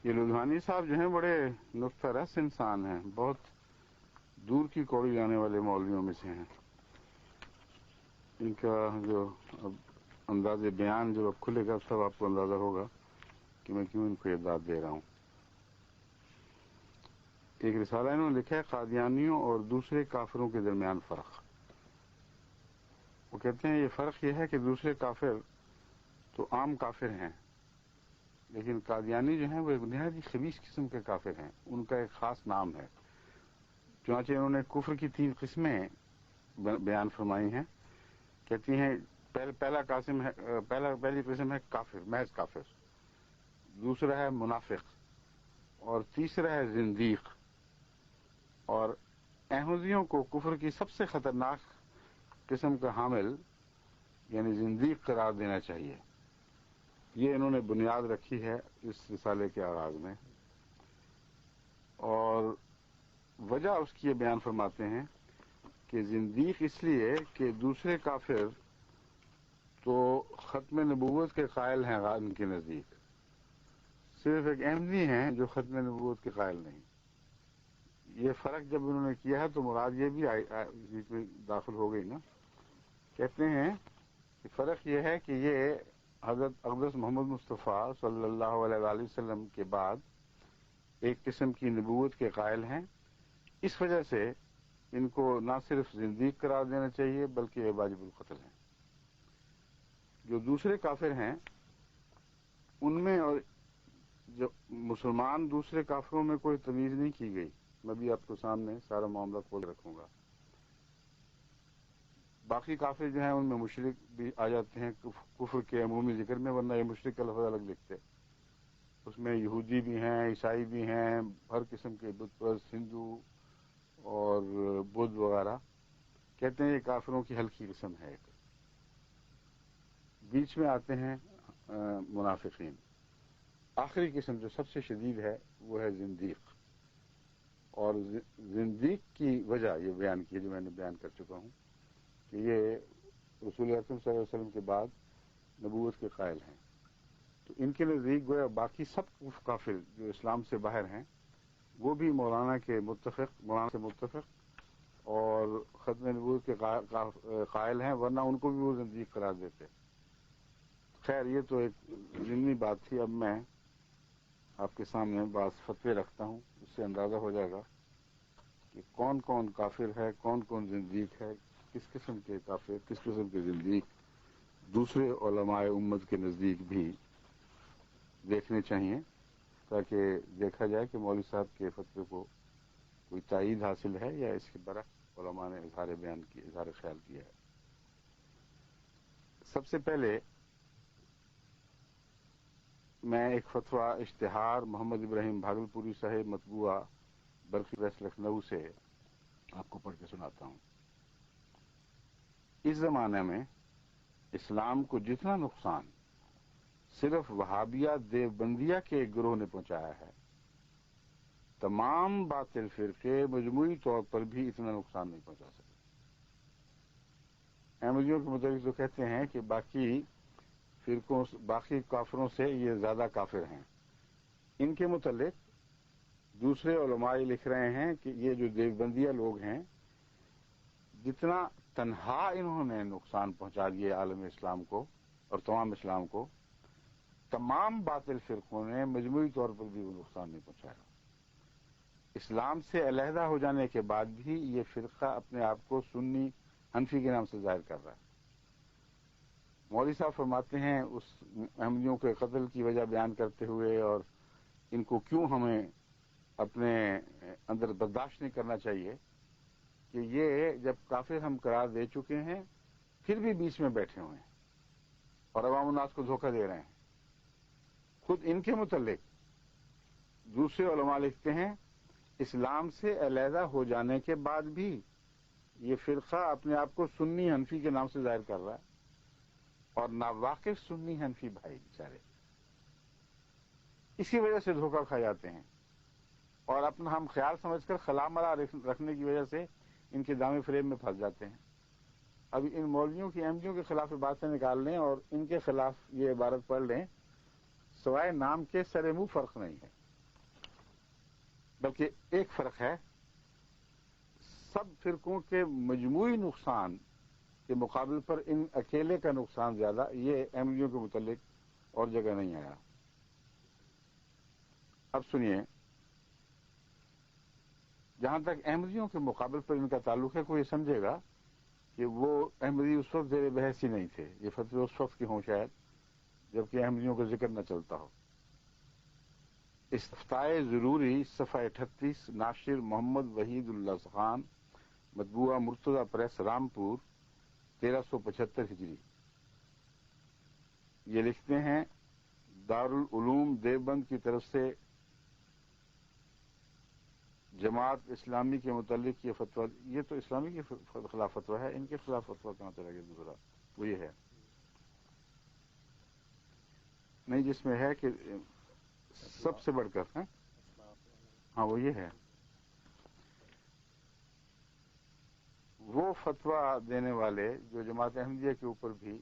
یہ لدھوانی صاحب جو ہیں بڑے نکتہ رس انسان ہیں، بہت دور کی کوڑی جانے والے مولویوں میں سے ہیں. ان کا جو اب انداز بیان جو اب کھلے گا سب آپ کو اندازہ ہوگا کہ میں کیوں ان کو یہ داد دے رہا ہوں. ایک رسالہ انہوں نے لکھا ہے قادیانیوں اور دوسرے کافروں کے درمیان فرق. وہ کہتے ہیں یہ فرق یہ ہے کہ دوسرے کافر تو عام کافر ہیں، لیکن قادیانی جو ہیں وہ ایک نہایت ہی خبیث قسم کے کافر ہیں. ان کا ایک خاص نام ہے. چنانچہ انہوں نے کفر کی 3 قسمیں بیان فرمائی ہیں. کہتی ہیں پہلی قسم ہے کافر، محض کافر، دوسرا ہے منافق، اور تیسرا ہے زندیق. اور احمدیوں کو کفر کی سب سے خطرناک قسم کا حامل یعنی زندیق قرار دینا چاہیے. یہ انہوں نے بنیاد رکھی ہے اس رسالے کے آغاز میں، اور وجہ اس کی یہ بیان فرماتے ہیں کہ زندیق اس لیے کہ دوسرے کافر تو ختم نبوت کے قائل ہیں ان کے نزدیک، صرف ایک احمدی ہیں جو ختم نبوت کے قائل نہیں. یہ فرق جب انہوں نے کیا ہے تو مراد یہ بھی داخل ہو گئی نا. کہتے ہیں کہ فرق یہ ہے کہ یہ حضرت اقدس محمد مصطفیٰ صلی اللہ علیہ وآلہ وسلم کے بعد ایک قسم کی نبوت کے قائل ہیں. اس وجہ سے ان کو نہ صرف زندیق قرار دینا چاہیے بلکہ یہ واجب القتل ہیں. جو دوسرے کافر ہیں ان میں اور جو مسلمان دوسرے کافروں میں کوئی تمیز نہیں کی گئی. میں بھی آپ کو سامنے سارا معاملہ کھول رکھوں گا. باقی کافر جو ہیں ان میں مشرک بھی آ جاتے ہیں کفر کے عمومی ذکر میں، ورنہ یہ مشرک کا لفظ الگ لکھتے. اس میں یہودی بھی ہیں، عیسائی بھی ہیں، ہر قسم کے بت پرست، ہندو اور بدھ وغیرہ. کہتے ہیں یہ کافروں کی ہلکی قسم ہے. ایک بیچ میں آتے ہیں منافقین. آخری قسم جو سب سے شدید ہے وہ ہے زندیق. اور زندیق کی وجہ یہ بیان کی جو میں نے بیان کر چکا ہوں کہ یہ رسول اکرم صلی اللہ علیہ وسلم کے بعد نبوت کے قائل ہیں. تو ان کے نزدیک گویا باقی سب کافر جو اسلام سے باہر ہیں وہ بھی مولانا سے متفق اور ختم نبوت کے قائل ہیں، ورنہ ان کو بھی وہ زندیق قرار دیتے. خیر یہ تو ایک ضمنی بات تھی. اب میں آپ کے سامنے بعض فتوے رکھتا ہوں، اس سے اندازہ ہو جائے گا کہ کون کون کافر ہے، کون کون زندیق ہے، کس قسم کے کافر، کس قسم کے زندیق دوسرے علماء امت کے نزدیک بھی دیکھنے چاہیے، تاکہ دیکھا جائے کہ مولوی صاحب کے فتوے کو کوئی تائید حاصل ہے یا اس کے برعکس علماء نے اظہار خیال کیا ہے. سب سے پہلے میں ایک فتویٰ اشتہار محمد ابراہیم بھاگلپوری صاحب مطبوعہ برقی پریس لکھنؤ سے آپ کو پڑھ کے سناتا ہوں. اس زمانے میں اسلام کو جتنا نقصان صرف وہابیہ دیوبندیہ کے ایک گروہ نے پہنچایا ہے، تمام باطل فرقے مجموعی طور پر بھی اتنا نقصان نہیں پہنچا سکتے. احمدیوں کے متعلق تو کہتے ہیں کہ باقی کافروں سے یہ زیادہ کافر ہیں. ان کے متعلق دوسرے علماء لکھ رہے ہیں کہ یہ جو دیوبندیہ لوگ ہیں جتنا تنہا انہوں نے نقصان پہنچا دیے عالم اسلام کو اور تمام اسلام کو، تمام باطل فرقوں نے مجموعی طور پر بھی وہ نقصان نہیں پہنچایا. اسلام سے علیحدہ ہو جانے کے بعد بھی یہ فرقہ اپنے آپ کو سنی حنفی کے نام سے ظاہر کر رہا ہے. مولوی صاحب فرماتے ہیں اس احمدیوں کے قتل کی وجہ بیان کرتے ہوئے اور ان کو کیوں ہمیں اپنے اندر برداشت نہیں کرنا چاہیے کہ یہ جب کافر ہم قرار دے چکے ہیں پھر بھی بیچ میں بیٹھے ہوئے ہیں اور عوام الناس کو دھوکہ دے رہے ہیں. خود ان کے متعلق دوسرے علماء لکھتے ہیں اسلام سے علیحدہ ہو جانے کے بعد بھی یہ فرقہ اپنے آپ کو سنی حنفی کے نام سے ظاہر کر رہا ہے، اور ناواقف سنی حنفی بھائی بیچارے اسی وجہ سے دھوکہ کھا جاتے ہیں اور اپنا ہم خیال سمجھ کر خلا ملا رکھنے کی وجہ سے ان کے دامے فریب میں پھنس جاتے ہیں. اب ان مولویوں کی احمدیوں کے خلاف باتیں نکال لیں اور ان کے خلاف یہ عبارت پڑھ لیں، سوائے نام کے سر منہ فرق نہیں ہے. بلکہ ایک فرق ہے، سب فرقوں کے مجموعی نقصان کے مقابل پر ان اکیلے کا نقصان زیادہ، یہ احمدیوں کے متعلق اور جگہ نہیں آیا۔ اب سنیے، جہاں تک احمدیوں کے مقابل پر ان کا تعلق ہے، کوئی سمجھے گا کہ وہ احمدی اس وقت زیر بحث ہی نہیں تھے، یہ فتوے اس وقت کی ہوں شاید جبکہ احمدیوں کا ذکر نہ چلتا ہو۔ استفتائے ضروری صفحہ 38، ناشر محمد وحید اللہ خان، مطبوعہ مرتضی پریس، رامپور، 1375 ہجری۔ یہ لکھتے ہیں، دارالعلوم دیوبند کی طرف سے جماعت اسلامی کے متعلق یہ فتویٰ، یہ تو اسلامی کے خلاف فتویٰ ہے، ان کے خلاف فتویٰ کہاں چلا گیا دوسرا؟ وہ یہ ہے نہیں، جس میں ہے کہ سب سے بڑھ کر ہاں وہ یہ ہے، وہ فتویٰ دینے والے جو جماعت احمدیہ کے اوپر بھی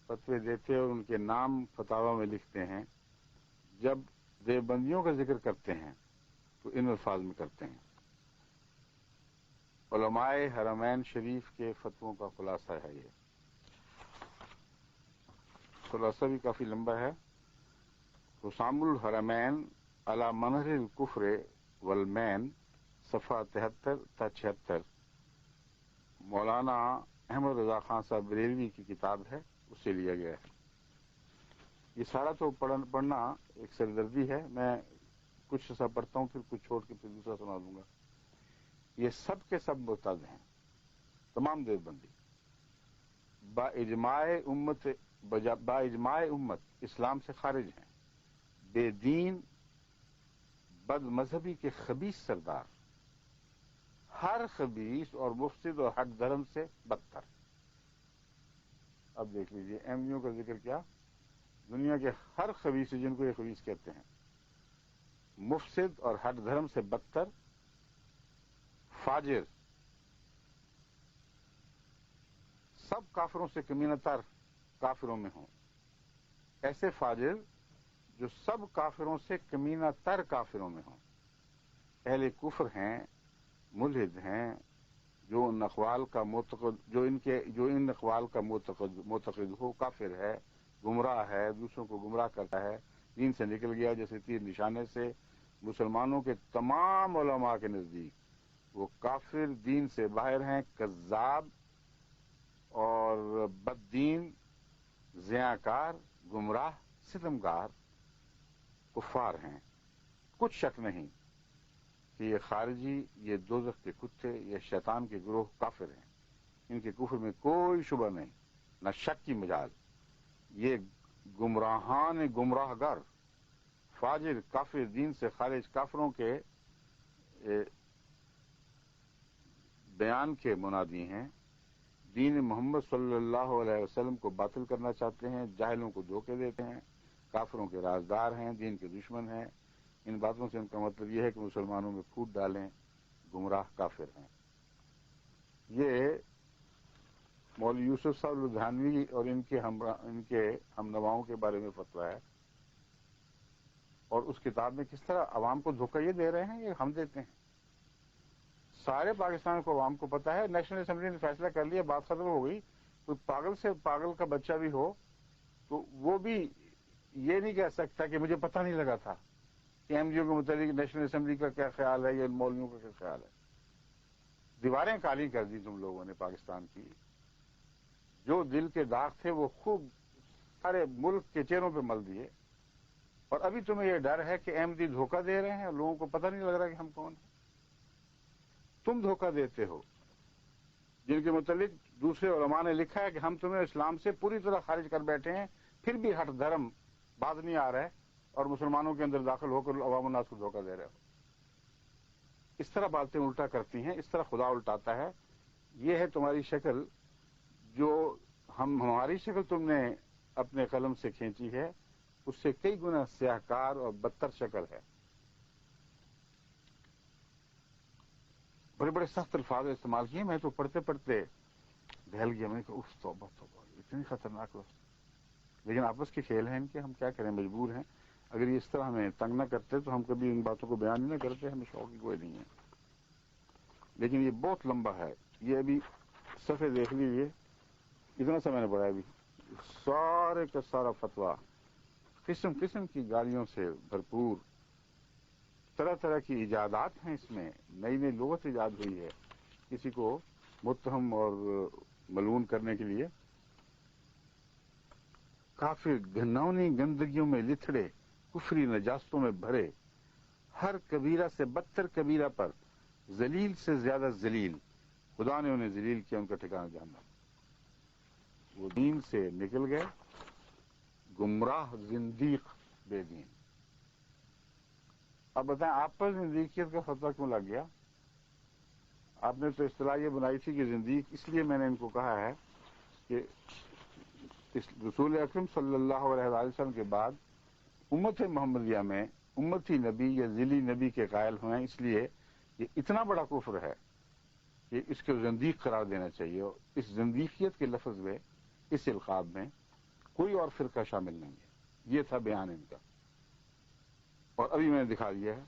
فتوے دیتے اور ان کے نام فتاوی میں لکھتے ہیں، جب دیوبندیوں کا ذکر کرتے ہیں تو ان الفاظ میں کرتے ہیں، علماء حرمین شریف کے فتووں کا خلاصہ ہے۔ یہ خلاصہ بھی کافی لمبا ہے۔ حسام الحرمین علی منہج الکفر والمین، صفحہ 73 تا 76، مولانا احمد رضا خان صاحب بریلوی کی کتاب ہے، اس سے لیا گیا ہے۔ یہ سارا تو پڑھنا ایک سردردی ہے، میں کچھ ایسا پڑھتا ہوں پھر کچھ چھوڑ کے پھر دوسرا سنا دوں گا۔ یہ سب کے سب مرتد ہیں، تمام دیوبندی، با اجماع امت اسلام سے خارج ہیں، بے دین، بد مذہبی کے خبیث سردار، ہر خبیث اور مفسد اور ہٹ دھرم سے بدتر۔ اب دیکھ لیجئے احمدیوں کا ذکر کیا، دنیا کے ہر خبیث جن کو یہ خبیث کہتے ہیں، مفسد اور ہٹ دھرم سے بدتر، فاجر، سب کافروں سے کمینہ تر کافروں میں ہوں، ایسے فاجر جو سب کافروں سے کمینہ تر کافروں میں ہوں، اہل کفر ہیں، ملحد ہیں، جو ان اقوال کا معتقد ہو، کافر ہے، گمراہ ہے، دوسروں کو گمراہ کرتا ہے، دین سے نکل گیا جیسے تیر نشانے سے۔ مسلمانوں کے تمام علماء کے نزدیک وہ کافر، دین سے باہر ہیں، کذاب اور بددین، زیاکار، گمراہ، ستمگار کفار ہیں۔ کچھ شک نہیں کہ یہ خارجی، یہ دوزخ کے کتے، یہ شیطان کے گروہ کافر ہیں، ان کے کفر میں کوئی شبہ نہیں، نہ شک کی مجال۔ یہ گمراہان گمراہ گر، فاجر، کافر، دین سے خارج کافروں کے بیان کے منادی ہیں، دین محمد صلی اللہ علیہ وسلم کو باطل کرنا چاہتے ہیں، جاہلوں کو دھوکے دیتے ہیں، کافروں کے رازدار ہیں، دین کے دشمن ہیں۔ ان باتوں سے ان کا مطلب یہ ہے کہ مسلمانوں میں پھوٹ ڈالیں، گمراہ کافر ہیں۔ یہ مولوی یوسف صاحب لدھیانوی اور ان کے ہم نواؤں کے بارے میں فتویٰ ہے، اور اس کتاب میں کس طرح عوام کو دھوکہ یہ دے رہے ہیں، یہ ہم دیتے ہیں۔ سارے پاکستان کو عوام کو پتا ہے، نیشنل اسمبلی نے فیصلہ کر لیا، بات ختم ہو گئی۔ کوئی پاگل سے پاگل کا بچہ بھی ہو تو وہ بھی یہ نہیں کہہ سکتا کہ مجھے پتہ نہیں لگا تھا کہ احمدیوں کے متعلق نیشنل اسمبلی کا کیا خیال ہے یا مولویوں کا کیا خیال ہے۔ دیواریں کالی کر دی تم لوگوں نے پاکستان کی، جو دل کے داغ تھے وہ خوب سارے ملک کے چہروں پہ مل دیے، اور ابھی تمہیں یہ ڈر ہے کہ احمدی دھوکہ دے رہے ہیں اور لوگوں کو پتہ نہیں لگ رہا کہ ہم کون ہیں۔ تم دھوکہ دیتے ہو، جن کے متعلق دوسرے علماء نے لکھا ہے کہ ہم تمہیں اسلام سے پوری طرح خارج کر بیٹھے ہیں، پھر بھی ہٹ دھرم باز نہیں آ رہا ہے اور مسلمانوں کے اندر داخل ہو کر عوام الناس کو دھوکہ دے رہے ہو۔ اس طرح باتیں الٹا کرتی ہیں، اس طرح خدا الٹاتا ہے۔ یہ ہے تمہاری شکل، جو ہماری شکل تم نے اپنے قلم سے کھینچی ہے، اس سے کئی گنا سیاہکار اور بدتر شکل ہے۔ بڑے بڑے سخت الفاظ استعمال کیے، میں تو پڑھتے پڑھتے بہل گیا، میں نے کہا اف توبہ توبہ، اتنی خطرناک لفظ، لیکن آپس کے کھیل ہیں ان کے، ہم کیا کریں، مجبور ہیں۔ اگر یہ اس طرح ہمیں تنگ نہ کرتے تو ہم کبھی ان باتوں کو بیان ہی نہ کرتے. ہمیں شوق کی کوئی نہیں ہے. لیکن یہ بہت لمبا ہے. یہ ابھی صفحے دیکھ لیجیے، اتنا سا میں نے پڑھا ابھی. سارے کا سارا فتویٰ قسم قسم کی گالیوں سے بھرپور، طرح طرح کی ایجادات ہیں اس میں، نئی نئی لغت ایجاد ہوئی ہے کسی کو متہم اور ملعون کرنے کے لیے. کافر گھناؤنی گندگیوں میں لتھڑے، کفری نجاستوں میں بھرے، ہر کبیرہ سے بدتر کبیرہ پر ذلیل سے زیادہ ذلیل، خدا نے انہیں ذلیل کیا، ان کا ٹھکانہ جہنم. وہ دین سے نکل گئے، گمراہ زندیق بے دین. اب بتائیں آپ پر زندیقیت کا فتویٰ کیوں لگ گیا؟ آپ نے تو اصطلاح یہ بنائی تھی کہ زندیق، اس لیے میں نے ان کو کہا ہے کہ اس رسول اکرم صلی اللہ علیہ وسلم کے بعد امت محمدیہ میں امتی نبی یا ذیلی نبی کے قائل ہوئے، اس لیے یہ اتنا بڑا کفر ہے کہ اس کو زندیق قرار دینا چاہیے. اور اس زندیقیت کے لفظ میں، اس القاب میں کوئی اور فرقہ شامل نہیں ہے. یہ تھا بیان ان کا، اور ابھی میں نے دکھا دیا ہے.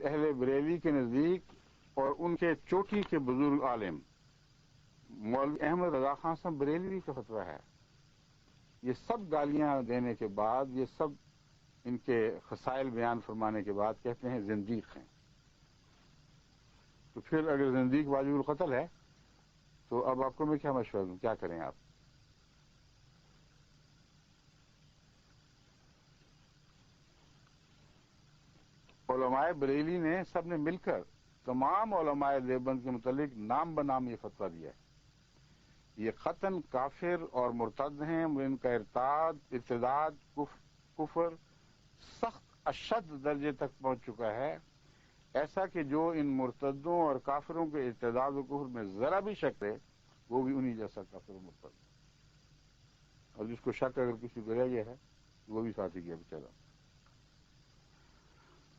اہل بریلی کے نزدیک اور ان کے چوٹی کے بزرگ عالم مولوی احمد رضا خان صاحب بریلوی کا فتویٰ ہے. یہ سب گالیاں دینے کے بعد، یہ سب ان کے خسائل بیان فرمانے کے بعد کہتے ہیں زندیق ہیں. تو پھر اگر زندیق واجب القتل ہے تو اب آپ کو میں کیا مشورہ دوں؟ کیا کریں آپ؟ علماء بریلی نے سب نے مل کر تمام علماء دیوبند کے متعلق نام بنام یہ فتویٰ دیا ہے. یہ قطعاً کافر اور مرتد ہیں. ان کا ارتداد کفر سخت اشد درجے تک پہنچ چکا ہے، ایسا کہ جو ان مرتدوں اور کافروں کے ارتداد و کفر میں ذرا بھی شک ہے وہ بھی انہی جیسا کافر و مرتد. اور جس کو شک اگر کسی کو رہ گیا ہے وہ بھی ساتھ ہی گیا بیچارہ.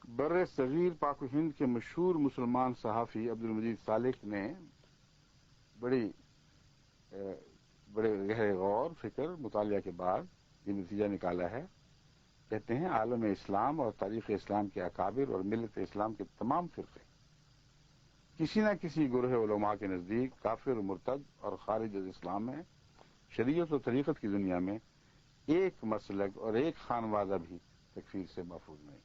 بر صغیر پاک و ہند کے مشہور مسلمان صحافی عبدالمجید صالح نے بڑے گہرے غور فکر مطالعہ کے بعد یہ نتیجہ نکالا ہے. کہتے ہیں عالم اسلام اور تاریخ اسلام کے اکابر اور ملت اسلام کے تمام فرقے کسی نہ کسی گروہ علماء کے نزدیک کافر و مرتد اور خارج از اسلام ہیں. شریعت و طریقت کی دنیا میں ایک مسلک اور ایک خانوادہ بھی تکفیر سے محفوظ نہیں.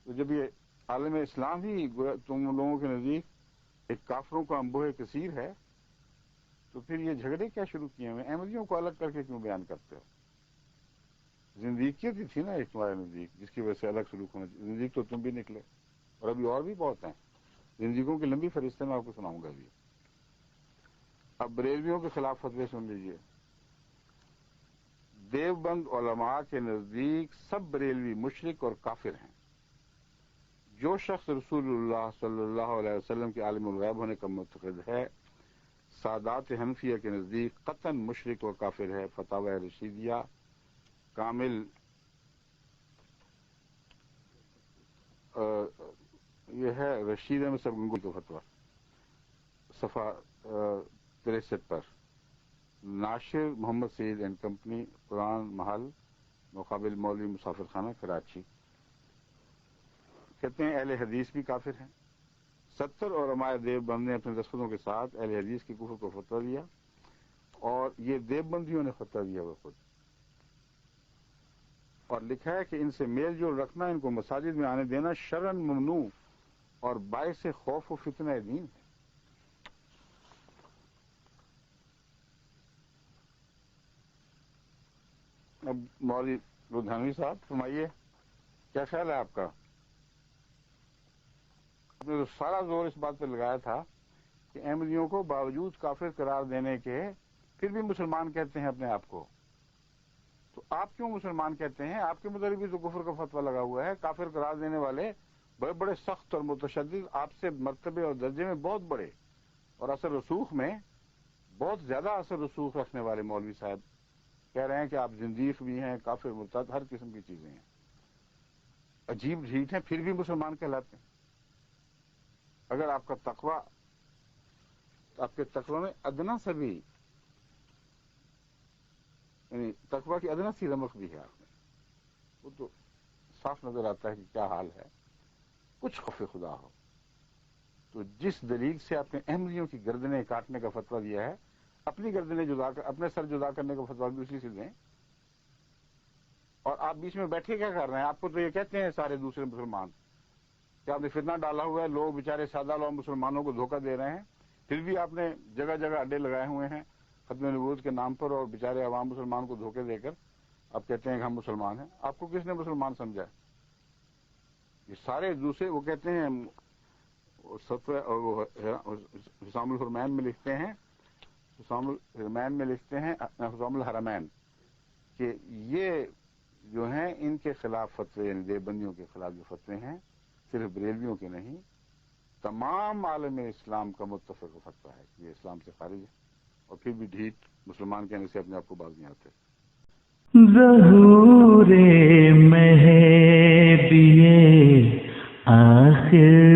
تو جب یہ عالم اسلام ہی تم لوگوں کے نزدیک ایک کافروں کا انبوہ کثیر ہے تو پھر یہ جھگڑے کیا شروع کیے ہوئے؟ احمدیوں کو الگ کر کے کیوں بیان کرتے ہو؟ زندیقیت ہی تھی نا ایک تمہارے نزدیک جس کی وجہ سے الگ سلوک ہونا چاہیے. زندیق تو تم بھی نکلے، اور ابھی اور بھی بہت ہیں. زندگیوں کی لمبی فہرست میں آپ کو سناؤں گا ابھی. اب بریلویوں کے خلاف فتوے سن لیجئے. دیوبند علماء کے نزدیک سب بریلوی مشرک اور کافر ہیں. جو شخص رسول اللہ صلی اللہ علیہ وسلم کے عالم الغیب ہونے کا معتقد ہے، سادات حنفیہ کے نزدیک قطعاً مشرک و کافر ہے. فتاوی رشیدیہ کامل یہ ہے رشید احمد صاحب گنگوئی کا فتویٰ، صفحہ 63 پر. ناشر محمد سعید اینڈ کمپنی، قرآن محل، مقابل مولوی مسافر خانہ، کراچی. کہتے ہیں اہل حدیث بھی کافر ہیں. 70 علماء دیوبند نے اپنے دستخطوں کے ساتھ اہل حدیث کی کفر کو فتویٰ دیا، اور یہ دیوبندیوں نے فتویٰ دیا وہ خود، اور لکھا ہے کہ ان سے میل جول رکھنا، ان کو مساجد میں آنے دینا شرعاً ممنوع اور باعث خوف و فتنہ دین ہے. اب مولوی لدھیانوی صاحب فرمائیے کیا خیال ہے آپ کا؟ آپ نے تو سارا زور اس بات پہ لگایا تھا کہ احمدیوں کو باوجود کافر قرار دینے کے پھر بھی مسلمان کہتے ہیں اپنے آپ کو. تو آپ کیوں مسلمان کہتے ہیں؟ آپ کے متعلق بھی تو کفر کا فتویٰ لگا ہوا ہے. کافر قرار دینے والے بڑے بڑے سخت اور متشدد، آپ سے مرتبے اور درجے میں بہت بڑے اور اثر رسوخ میں بہت زیادہ اثر رسوخ رکھنے والے مولوی صاحب کہہ رہے ہیں کہ آپ زندیق بھی ہیں، کافر مرتد، ہر قسم کی چیزیں ہیں. عجیب ڈھیٹ ہیں، پھر بھی مسلمان کہلاتے ہیں. اگر آپ کا تقوی، آپ کے تقوی میں ادنا سے بھی یعنی تقوی کی ادنا سی رمق بھی ہے آپ میں، وہ تو صاف نظر آتا ہے کہ کیا حال ہے. کچھ خوف خدا ہو تو جس دلیل سے آپ نے احمدیوں کی گردنیں کاٹنے کا فتویٰ دیا ہے، اپنی گردنیں جدا کر اپنے سر جدا کرنے کا فتویٰ بھی اسی سے دیں. اور آپ بیچ میں بیٹھے کیا کر رہے ہیں؟ آپ کو تو یہ کہتے ہیں سارے دوسرے مسلمان کہ آپ نے فتنہ ڈالا ہوا ہے، لوگ بیچارے سادہ لوگ مسلمانوں کو دھوکہ دے رہے ہیں، پھر بھی آپ نے جگہ جگہ اڈے لگائے ہوئے ہیں ختم نبوت کے نام پر، اور بیچارے عوام مسلمان کو دھوکے دے کر آپ کہتے ہیں کہ ہم مسلمان ہیں. آپ کو کس نے مسلمان سمجھا ہے؟ یہ سارے دوسرے وہ کہتے ہیں، حسام الحرمین میں لکھتے ہیں، حسام الحرمین کہ یہ جو ہیں ان کے خلاف فتوے، یعنی دیوبندیوں کے خلاف جو فتوے ہیں صرف بریلویوں کے نہیں، تمام عالم اسلام کا متفق فتویٰ ہے کہ یہ اسلام سے خارج ہے، اور پھر بھی ڈھیٹ مسلمان کہنے سے اپنے آپ کو باز نہیں آتے. ظہور مہدی آخر